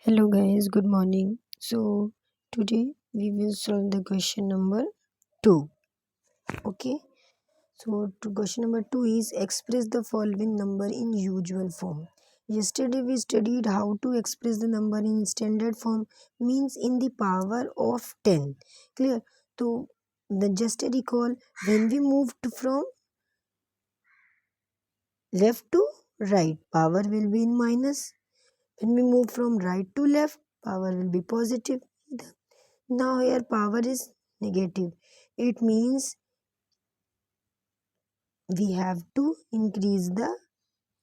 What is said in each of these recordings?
Hello guys, good morning. So today we will solve the question number 2. Okay. So to question number 2 is express the following number in usual form. Yesterday we studied how to express the number in standard form, means in the power of 10. Clear? So just a recall, when we moved from left to right, power will be in minus. When we move from right to left, power will be positive. Now here power is negative. It means we have to increase the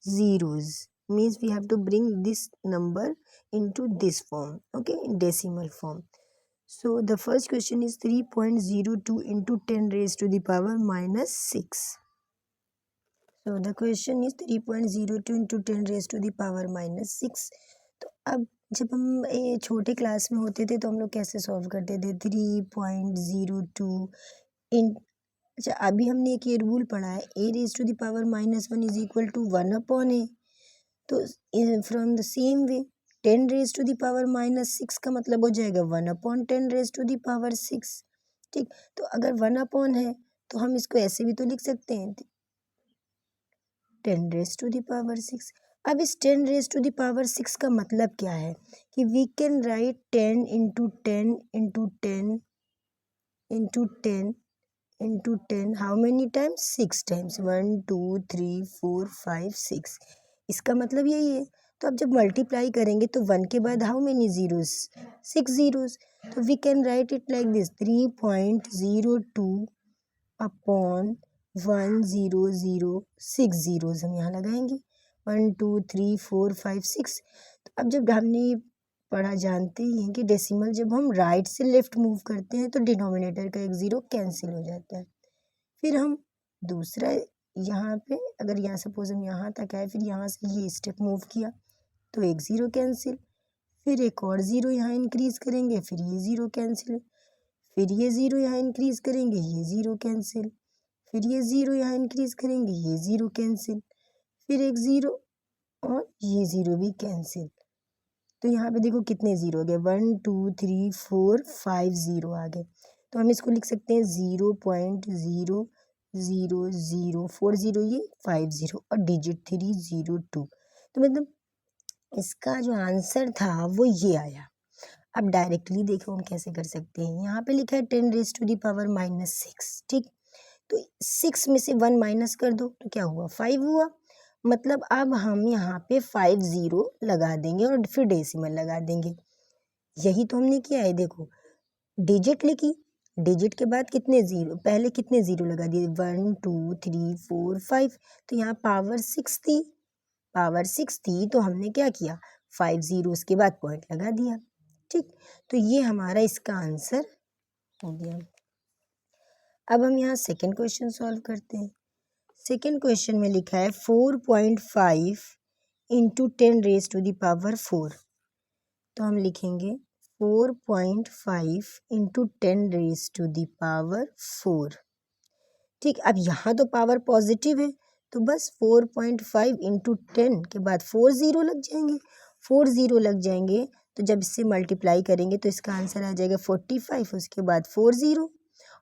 zeros. Means we have to bring this number into this form. Okay, in decimal form. So the first question is 3.02 into 10 raised to the power minus 6. So the question is 3.02 into 10 raised to the power minus 6. तो अब जब हम छोटे class में होते थे तो हम लोग कैसे सॉल्व करते थे 3.02 इन अच्छा अभी हमने एक ये रूल पढ़ा है a raise to the power -1 is equal to 1/a। तो from the same way 10 raise to the power -6 का मतलब हो जाएगा 1/10 रेज टू द पावर 6। ठीक, तो अगर 1 है तो हम इसको ऐसे भी तो लिख सकते हैं 10 रेज टू द पावर 6। अब इस 10 रेज टू द पावर 6 का मतलब क्या है कि we can write 10 into 10 into 10 into 10 into 10 how many times 6 times 1 2 3 4 5 6। इसका मतलब यही है। तो अब जब मल्टीप्लाई करेंगे तो 1 के बाद हाउ मेनी जीरोस 6 जीरोस। तो we can write it like this 3.02 upon 1,0,0 6 zeros हम यहाँ लगाएंगे 1 2 3 4 5 6। तो अब जब हमने पढ़ा जानते ही हैं कि डेसिमल जब हम राइट से लेफ्ट मूव करते हैं तो डिनोमिनेटर का एक ज़ीरो कैंसिल हो जाता है। फिर हम दूसरा यहाँ पे अगर यहाँ सपोज हम यहाँ तक आए फिर यहाँ से ये स्टेप मूव किया तो एक ज़ीरो कैंसिल, फिर एक और ज़ीरो यहाँ इंक्रीज़ करेंगे फिर ये ज़ीरो कैंसिल, फिर ये ज़ीरो यहाँ इंक्रीज़ करेंगे ये ज़ीरो कैंसिल, फिर ये ज़ीरो यहाँ इंक्रीज़ करेंगे ये ज़ीरो कैंसिल, फिर एक ज़ीरो और ये ज़ीरो भी कैंसिल। तो यहाँ पे देखो कितने ज़ीरो आ गए 1 2 3 4 5 ज़ीरो आ गए। तो हम इसको लिख सकते हैं 0.0004 ये 50 और डिजिट 302। तो मतलब इसका जो आंसर था वो ये आया। अब डायरेक्टली देखो हम कैसे कर सकते हैं। यहाँ पे लिखा है 10 रेज टू द पावर -6। ठीक, तो 6 में से 1 माइनस कर दो तो क्या हुआ 5 हुआ। मतलब अब हम यहाँ पे 5 ज़ीरो लगा देंगे और फिर डेसिमल लगा देंगे। यही तो हमने किया है। देखो डिजिट लिखी, डिजिट के बाद कितने ज़ीरो, पहले कितने ज़ीरो लगा दिए 1 2 3 4 5। तो यहाँ पावर 6 थी, पावर 6 थी तो हमने क्या किया 5 ज़ीरो उसके बाद पॉइंट लगा दिया। ठीक, तो ये हमारा इसका आंसर हो गया। अब हम यहाँ सेकेंड क्वेश्चन सॉल्व करते हैं। सेकेंड क्वेश्चन में लिखा है 4.5 into 10 raise to the power 4। तो हम लिखेंगे 4.5 into 10 raise to the power 4। ठीक, अब यहाँ तो पावर पॉजिटिव है तो बस 4.5 इंटू 10 के बाद 4 ज़ीरो लग जाएंगे। 4 ज़ीरो लग जाएंगे तो जब इससे मल्टीप्लाई करेंगे तो इसका आंसर आ जाएगा 45, उसके बाद 4 ज़ीरो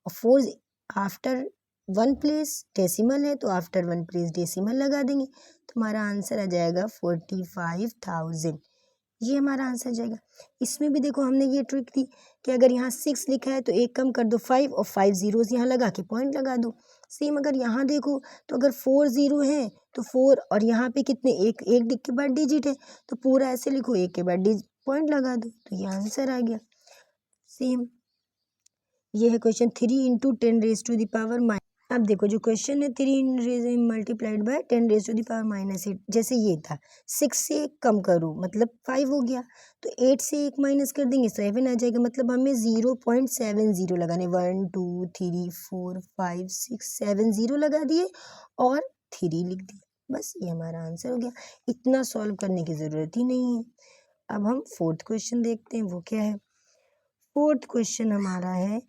और 4 आफ्टर 1 प्लेस डेसिमल है तो आफ्टर 1 प्लेस डेसिमल लगा देंगे तो हमारा आंसर आ जाएगा 45,000। ये हमारा आंसर जाएगा। इसमें भी देखो हमने ये ट्रिक दी कि अगर यहाँ 6 लिखा है तो एक कम कर दो 5 और 5 ज़ीरोज़ यहाँ लगा के पॉइंट लगा दो। सेम अगर यहाँ देखो तो अगर 4 ज़ीरो हैं तो 4 और यहाँ पे कितने एक एक के बाद डिजिट है तो पूरा ऐसे लिखो एक के बाद पॉइंट लगा दो तो ये आंसर आ गया। सेम ये है question 3 into 10 raise to the power. अब देखो जो क्वेश्चन है 3 raise multiplied by 10 raise to the power -8, जैसे ये था 6 से 1 कम करो मतलब 5 हो गया तो 8 से 1 माइनस कर देंगे 7 आ जाएगा। मतलब हमें 0.70 लगाने 1 2 3 4 5 6 7 ज़ीरो लगा दिए और 3 लिख दिए, बस ये हमारा आंसर हो गया। इतना सॉल्व करने की ज़रूरत ही नहीं है। अब हम फोर्थ क्वेश्चन देखते हैं वो क्या है। फोर्थ क्वेश्चन हमारा है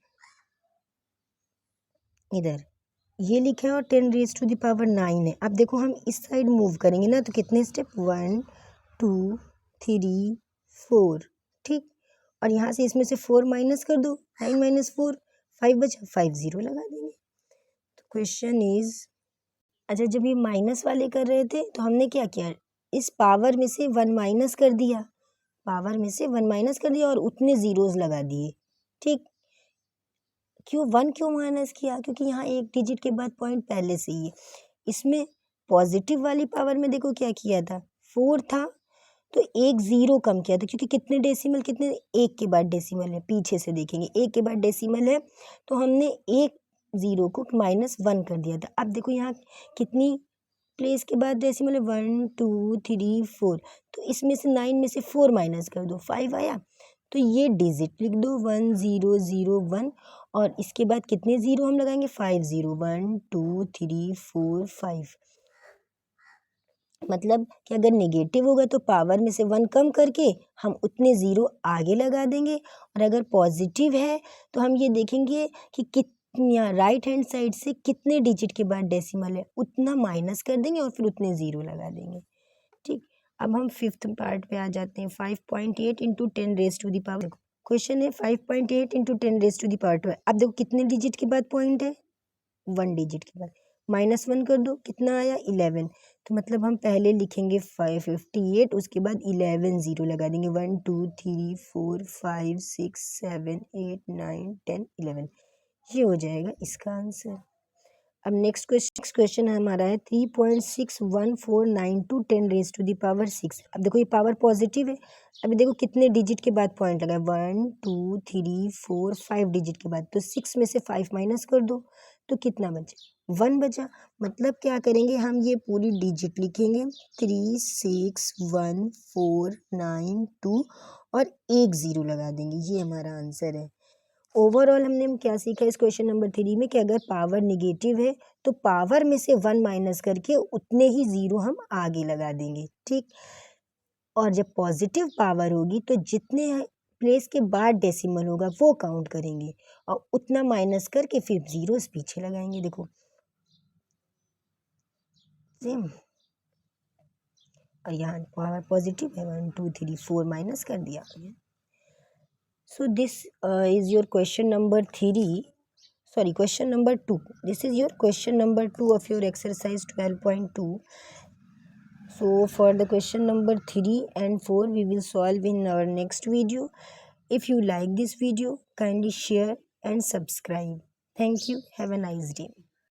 इधर ये लिखा है और 10 रेज टू द पावर 9 है। अब देखो हम इस साइड मूव करेंगे ना तो कितने स्टेप 1 2 3 4, ठीक। और यहाँ से इसमें से 4 माइनस कर दो, 9 माइनस 4 5 बचा, 5 0 लगा देंगे। तो क्वेश्चन इज, अच्छा जब ये माइनस वाले कर रहे थे तो हमने क्या किया, इस पावर में से 1 माइनस कर दिया, पावर में से 1 माइनस कर दिया और उतने जीरोस लगा दिए, ठीक। क्यों 1 क्यों माइनस किया, क्योंकि यहाँ एक डिजिट के बाद पॉइंट पहले से ही है। इसमें पॉजिटिव वाली पावर में देखो क्या किया था, 4 था तो एक जीरो कम किया था, क्योंकि कितने डेसिमल, कितने, एक के बाद डेसिमल है, पीछे से देखेंगे एक के बाद डेसिमल है तो हमने एक जीरो को -1 कर दिया था। अब देखो यहाँ कितनी प्लेस के बाद डेसिमल है, 1 2 3 4, तो इसमें से 9 में से 4 माइनस कर दो, 5 आया। तो ये डिजिट लिख दो 1 0 0 1, और इसके बाद कितने जीरो हम लगाएंगे, 5 0, 1 2 3 4 5। मतलब कि अगर नेगेटिव होगा तो पावर में से 1 कम करके हम उतने ज़ीरो आगे लगा देंगे, और अगर पॉजिटिव है तो हम ये देखेंगे कि कितना राइट हैंड साइड से कितने डिजिट के बाद डेसिमल है उतना माइनस कर देंगे और फिर उतने ज़ीरो लगा देंगे, ठीक। अब हम 5th पार्ट पे आ जाते हैं। 5.8 into 10 raise to the power, question है 5.8 into 10 raise to the power 12। अब देखो कितने डिजिट के बाद पॉइंट है, 1 डिजिट के बाद, -1 कर दो, कितना आया 11। तो मतलब हम पहले लिखेंगे 558, उसके बाद 11 ज़ीरो लगा देंगे, 1 2 3 4 5 6 7 8 9 10 11, ये हो जाएगा इसका आंसर। अब नेक्स्ट क्वेश्चन हमारा है 3.61492 10 रेज टू द पावर 6। अब देखो ये पावर पॉजिटिव है, अभी देखो कितने डिजिट के बाद पॉइंट लगा है, 1 2 3 4 5 डिजिट के बाद, तो 6 में से 5 माइनस कर दो तो कितना बचा, 1 बचा। मतलब क्या करेंगे, हम ये पूरी डिजिट लिखेंगे 3 6 1 4 9 2 और एक ज़ीरो लगा देंगे, ये हमारा आंसर है। ओवरऑल हमने क्या सीखा इस क्वेश्चन नंबर 3 में कि अगर पावर निगेटिव है तो पावर में से 1 माइनस करके उतने ही ज़ीरो हम आगे लगा देंगे, ठीक। और जब पॉजिटिव पावर होगी तो जितने प्लेस के बाद डेसिमल होगा वो काउंट करेंगे और उतना माइनस करके फिर ज़ीरोस पीछे लगाएंगे, देखो सेम। और यहाँ पावर पॉजिटिव है, 1 2 3 4 माइनस कर दिया। So this is your question number 3. Sorry, question number 2. This is your question number 2 of your exercise 12.2. So for the question number 3 and 4 we will solve in our next video. If you like this video, kindly share and subscribe. Thank you. Have a nice day.